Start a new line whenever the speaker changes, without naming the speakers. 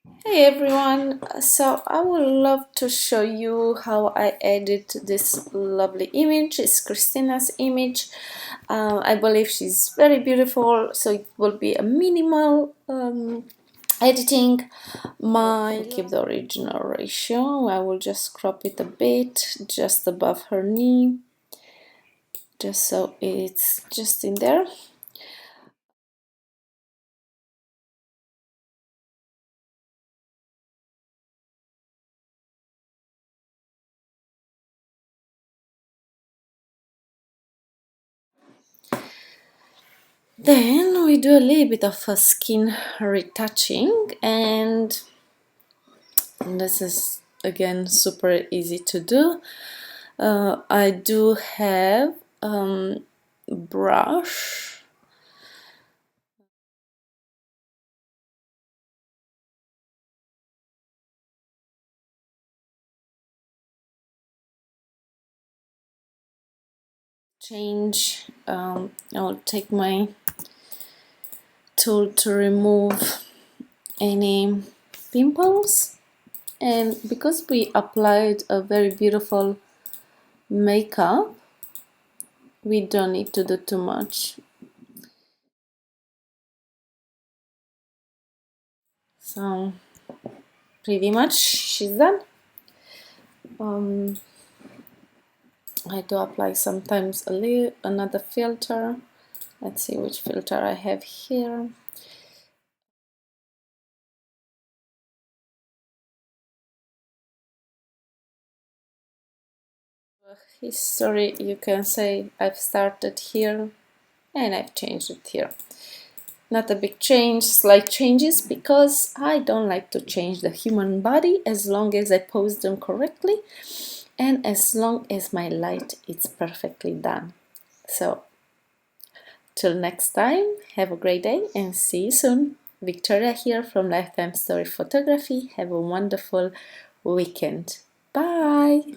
Hey everyone, so I would love to show you how I edit this lovely image. It's Christina's image. I believe she's very beautiful, so it will be a minimal editing. My keep the original ratio. I will just crop it a bit just above her knee, just so it's just in there. Then we do a little bit of a skin retouching, and this is again super easy to do. I do have brush, change. I'll take my tool to remove any pimples, and because we applied a very beautiful makeup, we don't need to do too much. So pretty much she's done. I do apply sometimes a little another filter. Let's see which filter I have here. History, you can say I've started here and I've changed it here. Not a big change, slight changes, because I don't like to change the human body as long as I pose them correctly and as long as my light is perfectly done. So till next time, have a great day and see you soon. Victoria here from Lifetime Story Photography. Have a wonderful weekend. Bye!